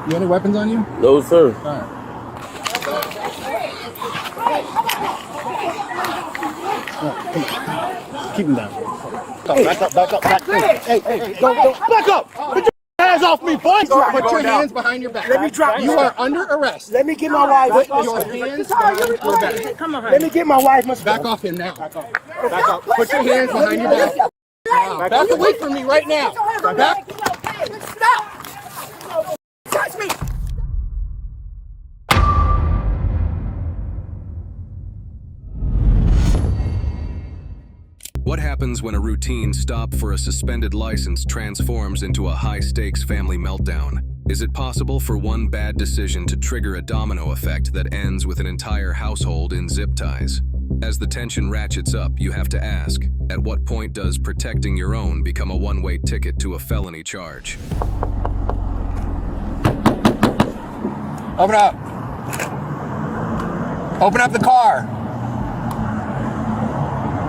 You any weapons on you? No, sir. All right. Keep him down. Back up. Hey, don't. Back up! Put your hands off me, boy! Put your hands behind your back. Let me drop You are under arrest. Let me get my wife. Put your hands behind your back. Come on, let me get my wife. Back off him now. Back up. Put your hands behind your back. Back away from me right now. Back. Stop! Touch me! What happens when a routine stop for a suspended license transforms into a high-stakes family meltdown? Is it possible for one bad decision to trigger a domino effect that ends with an entire household in zip ties? As the tension ratchets up, you have to ask, at what point does protecting your own become a one-way ticket to a felony charge? Open up. Open up the car.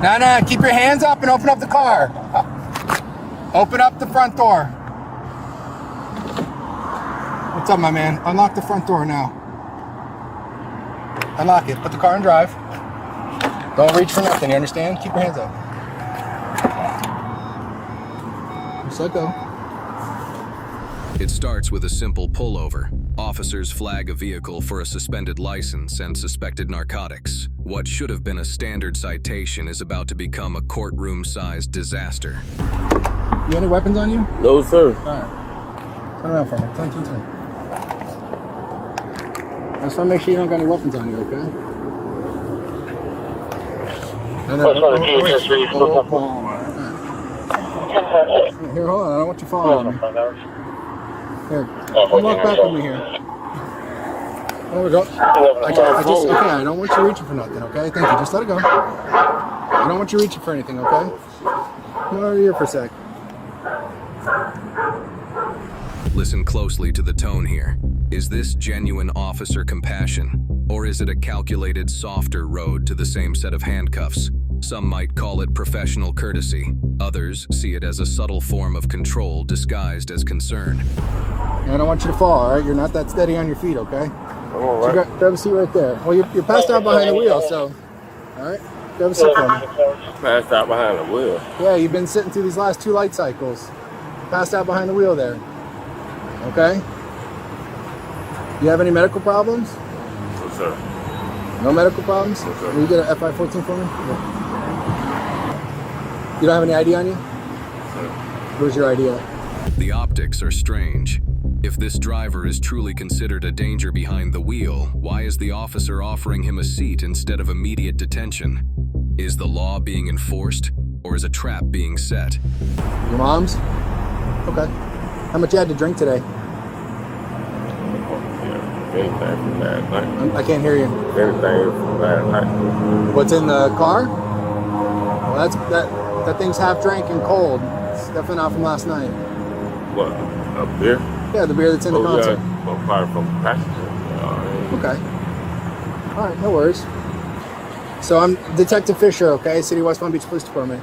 No, keep your hands up and open up the car. Open up the front door. What's up, my man? Unlock the front door now. Unlock it. Put the car in drive. Don't reach for nothing, you understand? Keep your hands up. Just let go. It starts with a simple pullover. Officers flag a vehicle for a suspended license and suspected narcotics. What should have been a standard citation is about to become a courtroom-sized disaster. You any weapons on you? No, sir. All right. Turn around for me. Turn. I just want to make sure you don't got any weapons on you, okay? Here, hold on. I don't want you falling on me. Here, come walk back with me here. There we go. I don't want you reaching for nothing, okay? Thank you. Just let it go. I don't want you reaching for anything, okay? Come over here for a sec. Listen closely to the tone here. Is this genuine officer compassion? Or is it a calculated, softer road to the same set of handcuffs? Some might call it professional courtesy. Others see it as a subtle form of control disguised as concern. I don't want you to fall, all right? You're not that steady on your feet, okay? All right. So grab a seat right there. Well, you're passed out behind the wheel, so... All right? Grab a seat for me. Passed out behind the wheel. Yeah, you've been sitting through these last 2 light cycles. Passed out behind the wheel there. Okay? You have any medical problems? No, sir. No medical problems? No, sir. Will you get an FI-14 for me? Yeah. You don't have any ID on you? Sir. Where's your ID at? The optics are strange. If this driver is truly considered a danger behind the wheel, why is the officer offering him a seat instead of immediate detention? Is the law being enforced, or is a trap being set? Your mom's? Okay. How much you had to drink today? Anything from last night. I can't hear you. Anything from last night. What's in the car? Well, that thing's half drank and cold. It's definitely not from last night. What? A beer? Yeah, the beer that's in the concert. Yeah, well, probably from the passenger. Okay. All right, no worries. So I'm Detective Fisher, okay? City of West Palm Beach Police Department.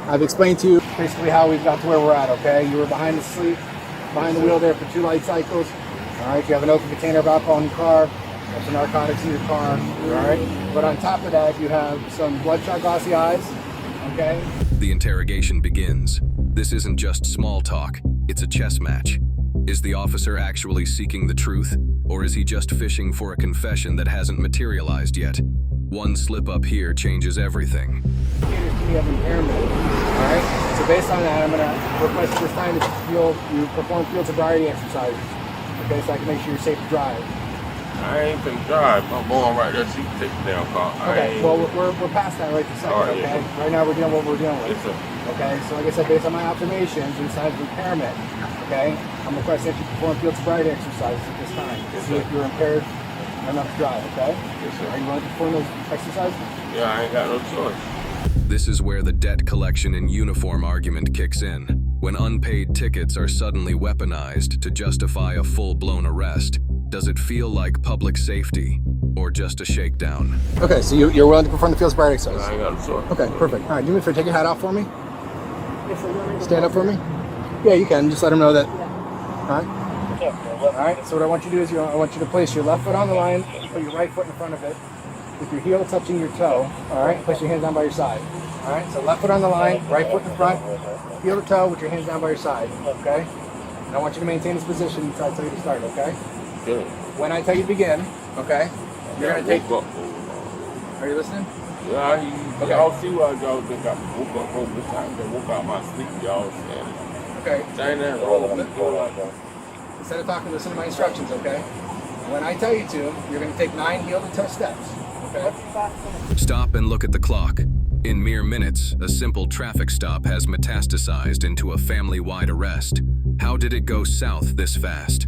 I've explained to you basically how we got to where we're at, okay? You were behind the wheel there for 2 light cycles. All right, you have an open container of alcohol in your car. There's some narcotics in your car, all right? But on top of that, you have some bloodshot glossy eyes, okay? The interrogation begins. This isn't just small talk, it's a chess match. Is the officer actually seeking the truth, or is he just fishing for a confession that hasn't materialized yet? One slip up here changes everything. You have impairment, all right? So based on that, I'm gonna request this time that you perform field sobriety exercises, okay? So I can make sure you're safe to drive. I ain't finna drive. I'm going right there. So you can take the damn car. Okay, well, we're past that right this second, All right, okay? yes, Right now, we're dealing with what we're dealing with. Yes, sir. Okay, so like I said, based on my observations, you have impairment, okay? I'm requesting that you perform field sobriety exercises at this time to see if you're impaired enough to drive, okay? Yes, sir. Are you willing to perform those exercises? Yeah, I ain't got no choice. This is where the debt collection in uniform argument kicks in, when unpaid tickets are suddenly weaponized to justify a full-blown arrest. Does it feel like public safety, or just a shakedown? Okay, so you're willing to perform the field sobriety exercise? I ain't got no choice. Okay, perfect. All right, do me a favor, take your hat off for me. Stand up for me. Yeah, you can. Just let them know that. All right. All right, so what I want you to do is I want you to place your left foot on the line, put your right foot in front of it, with your heel touching your toe. All right, place your hands down by your side. All right, so left foot on the line, right foot in front, heel to toe with your hands down by your side. Okay? And I want you to maintain this position until I tell you to start. Okay? Good. When I tell you to begin, okay, you're gonna take. Are you listening? Yeah, y'all see what y'all think I woke up from this time. They woke out my sleep, y'all saying. Okay. Saying that, Instead of talking, listen to my instructions, okay? When I tell you to, you're going to take 9 heel to toe steps, okay? Stop and look at the clock. In mere minutes, a simple traffic stop has metastasized into a family-wide arrest. How did it go south this fast? So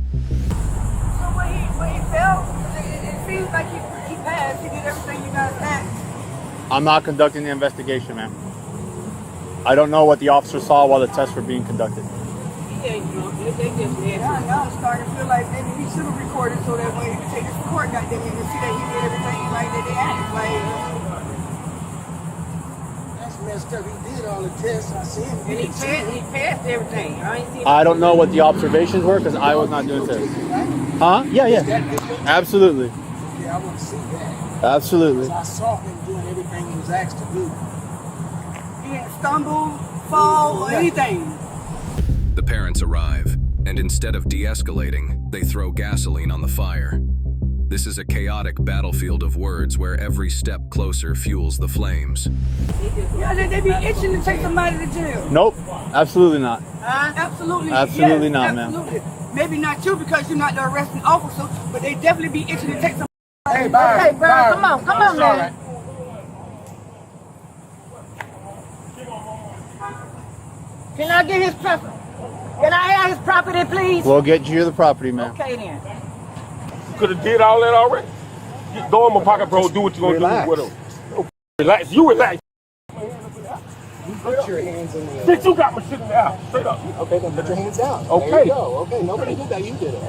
when he fell, it seems like he passed. He did everything you guys asked. I'm not conducting the investigation, ma'am. I don't know what the officer saw while the tests were being conducted. He ain't drunk. They just did. Y'all starting to feel like maybe he should have recorded so that way he could take this report, goddamn it, and see that he did everything like that they asked. Like, That's messed up. He did all the tests. I see him. and he passed everything. I ain't seen. I don't know what the observations were because I was not doing tests. Huh? Yeah. Absolutely. Yeah, I want to see that. Absolutely. I saw him doing everything he was asked to do. He didn't stumble, fall, or anything. The parents arrive, and instead of de-escalating, they throw gasoline on the fire. This is a chaotic battlefield of words where every step closer fuels the flames. Yeah, they be itching to take somebody to jail. Nope. Absolutely not. Absolutely. Absolutely yes, not, ma'am. absolutely. Maybe not you because you're not the arresting officer, but they definitely be itching to take somebody. Hey, Byron. Hey, Byron, come on, man. Can I get his property? Can I have his property, please? We'll get you the property, ma'am. Okay, then. You could have did all that already. Just throw in my pocket, bro. Do what you gonna Relax. do with him. Relax. You relax. Put your hands in the air. Bitch, you got my shit in the house. Straight up. Okay, then put your hands down. Okay. There you go. Okay, nobody did that. You did it.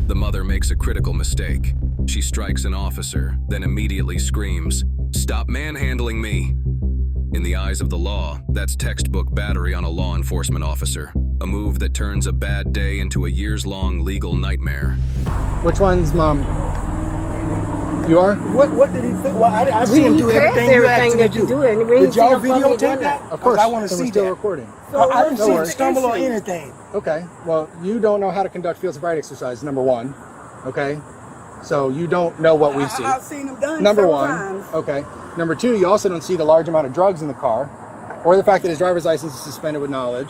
The mother makes a critical mistake. She strikes an officer, then immediately screams, "Stop manhandling me!" In the eyes of the law, that's textbook battery on a law enforcement officer, a move that turns a bad day into a years-long legal nightmare. Which one's mom? You are? What did he think? Well, I see him do everything you asked him to do. Did y'all videotape that? Of course. I want to and we're see still that. recording. I didn't No see him worries. stumble or anything. Okay. Well, you don't know how to conduct field sobriety exercise, number one. Okay. So you don't know what we see. I've seen him done Number several one. times. Okay. Number two, you also don't see the large amount of drugs in the car, or the fact that his driver's license is suspended with knowledge,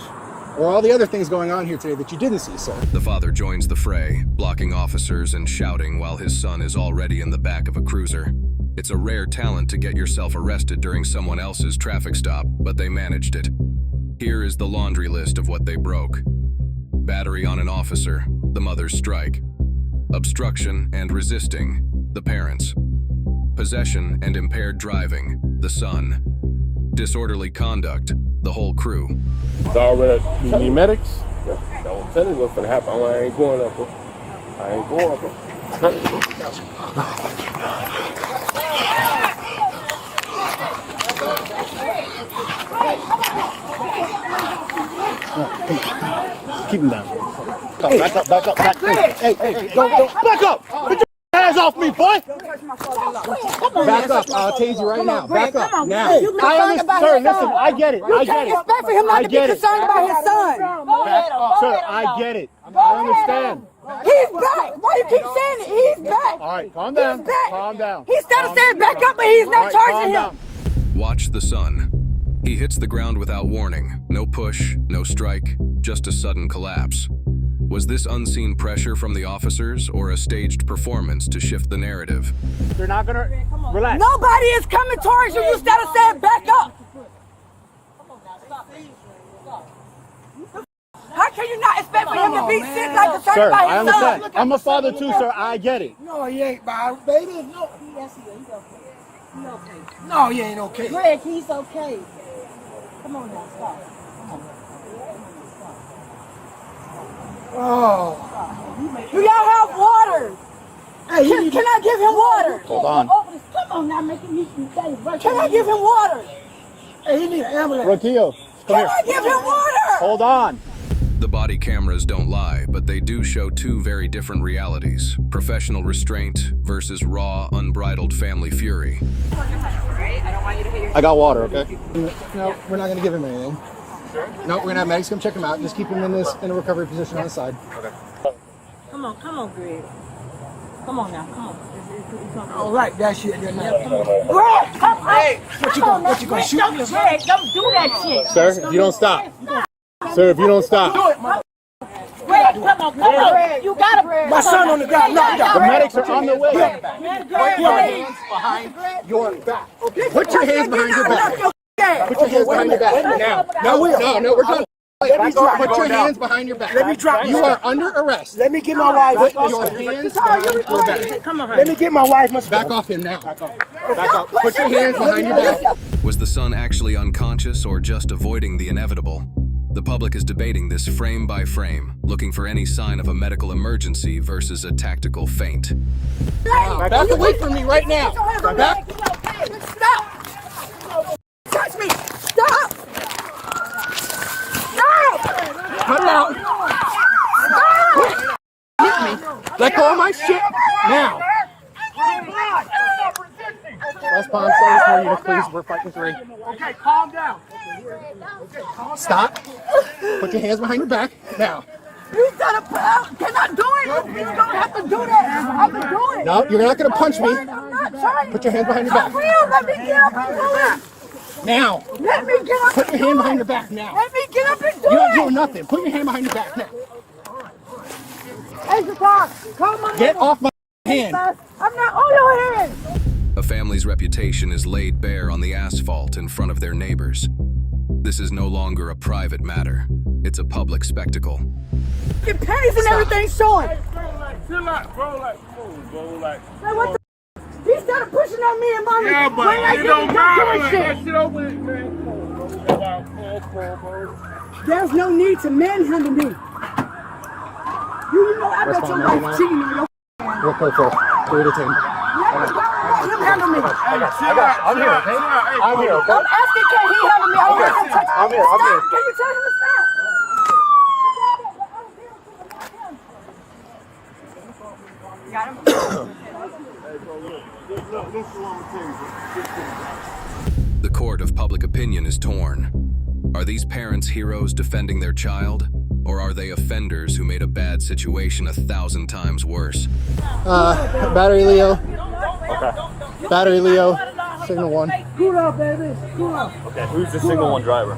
or all the other things going on here today that you didn't see, sir. The father joins the fray, blocking officers and shouting while his son is already in the back of a cruiser. It's a rare talent to get yourself arrested during someone else's traffic stop, but they managed it. Here is the laundry list of what they broke. Battery on an officer, the mother's strike. Obstruction and resisting, the parents. Possession and impaired driving, the son. Disorderly conduct, the whole crew. It's already. You need medics? Don't tell me what's gonna happen. I ain't going up. I ain't going up. Keep him down. Back up. Hey, don't. Back up! Put your hands off me, boy! Back up. I'll tase you right now. Back up. Now. You concerned about Sir, his son. listen, I get it. You can't expect for him not to be concerned about his son. Sir, I get it. I understand. He's back. Why you keep saying it? He's back. All right, calm down. He's back. Calm down. He started saying back up, but he's All not right, charging calm him. down. Watch the son. He hits the ground without warning. No push, no strike, just a sudden collapse. Was this unseen pressure from the officers or a staged performance to shift the narrative? They're not gonna relax. Nobody is coming towards you. You started saying back up. How can you not expect for him to be sick like concerned Sir, about I his son? understand. I'm a father too, sir. I get it. No, he ain't, Byron. Baby, no. Yes, he is. He's okay. He's okay. No, he ain't okay. Greg, he's okay. Come on now, stop. Oh. Do y'all have water? Hey, Can I give him water? Hold on. Come on now, making me some things. Can I give him water? Hey, he need an ambulance. Roquillo, come Can here. I give him water? Hold on. The body cameras don't lie, but they do show two very different realities: professional restraint versus raw, unbridled family fury. I got water, okay? No, we're not going to give him anything. No, we're going to have medics come check him out. Just keep him in a recovery position on the side. Come on, Greg. Come on now, come on. All right, that shit. Greg, come on. Hey, what you gonna shoot me? Greg, don't do that shit. Sir, if you don't stop. Sir, if you don't stop. Greg, come on. You gotta, Greg. My son on the ground, knocked out. The medics are on the way. Put your hands behind your back. Put your hands behind your back. Put your hands behind your back. Now. No, we're done. Put your hands behind your back. Let me drop. You are under arrest. Let me get my wife. Put your hands behind your back. Come on, Let me get my wife. Back off him now. Back up. Put your hands behind your back. Was the son actually unconscious or just avoiding the inevitable? The public is debating this frame by frame, looking for any sign of a medical emergency versus a tactical feint. Back away from me right now. Back. Stop! Touch me! Stop! Cut it out. Hit me. Let go of my shit now. West Palm Service for you, please. We're fighting three. Okay, calm down. Stop. Put your hands behind your back now. You gotta put out. Can I do it? You don't have to do that. I can do it. No, you're not going to punch me. I'm not trying. Put your hands behind your I back. will. Let me get up and do it. Now. Let me get up Put and your hand do behind it. your back now. Let me get up and do You're not it. doing nothing. Put your hand behind your back now. Hey, Shatar, call my Get name. off my hand. I'm not on your hand. A family's reputation is laid bare on the asphalt in front of their neighbors. This is no longer a private matter. It's a public spectacle. Your panties and everything showing. Chill out, bro. Like. Hey, what the? He started pushing on me and mommy. Yeah, but When I it get don't to matter. doing shit. That shit over with, man. Come on, bro. There's no need to manhandle me. You know I bet your wife cheating on your. We'll go for 3 to 10. Let him handle me. I'm here, okay? I'm here, okay? I'm asking, can he handle me? I don't want him to touch me. I'm here. Stop. Can you tell him to stop? The court of public opinion is torn. Are these parents heroes defending their child? Or are they offenders who made a bad situation 1,000 times worse? Battery Leo. Okay. Battery Leo. Signal 1. Cool off, baby. Cool off. Okay, who's the single one driver?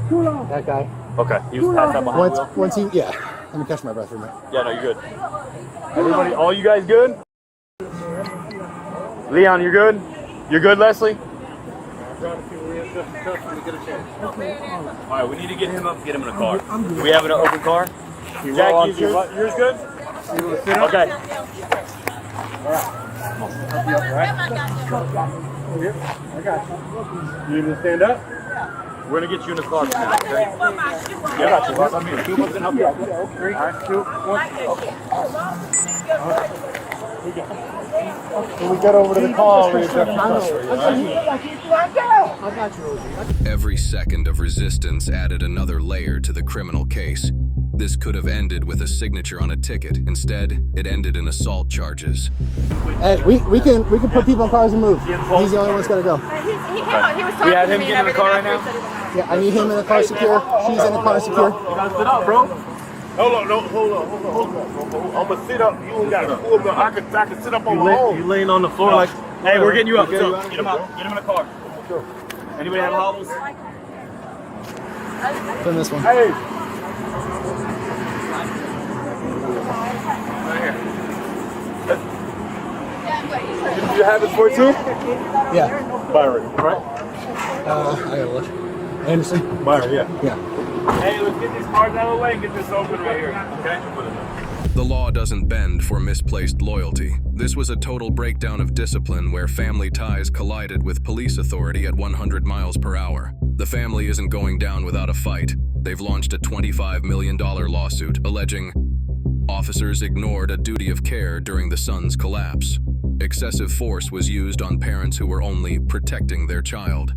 Cool off. That guy. Okay, he was passed out behind the wheel. Once he, yeah. Let me catch my breath for a minute. Yeah, no, you're good. Everybody, all you guys good? Leon, you're good? You're good, Leslie? Alright, we need to get him up and get him in a car. Do we have an open car? Jack, yours good? Okay. I got you. You need to stand up? We're gonna get you in the car now, okay? Yeah, I got you, boss. I'm here. 2 months can help you out. 3, 2, 1. When we get over to the car, we Every second of resistance added another layer to the criminal case. This could have ended with a signature on a ticket. Instead, it ended in assault charges. Hey, we can put people in cars and move. He's the only one that's got to go. He was talking We have to him me get in the and car right everything now? Yeah, I need him in the car secure. She's in the car secure. You gotta sit up, bro. Hold on. I'm gonna sit up. You ain't gotta pull me. I can sit up on my own. You laying on the floor like, hey, we're getting you up. Get him out. Get him in the car. Anybody have hobbles? Put in this one. Hey. You have it for too? Yeah. Byron, right? I gotta look. Anderson? Byron, yeah. Yeah. Hey, let's get these cars out of the way and get this open right here. Okay? The law doesn't bend for misplaced loyalty. This was a total breakdown of discipline where family ties collided with police authority at 100 miles per hour. The family isn't going down without a fight. They've launched a $25 million lawsuit alleging officers ignored a duty of care during the son's collapse. Excessive force was used on parents who were only protecting their child.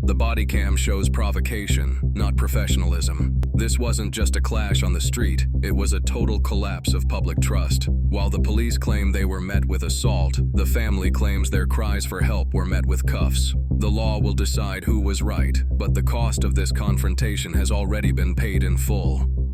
The body cam shows provocation, not professionalism. This wasn't just a clash on the street, it was a total collapse of public trust. While the police claim they were met with assault, the family claims their cries for help were met with cuffs. The law will decide who was right, but the cost of this confrontation has already been paid in full.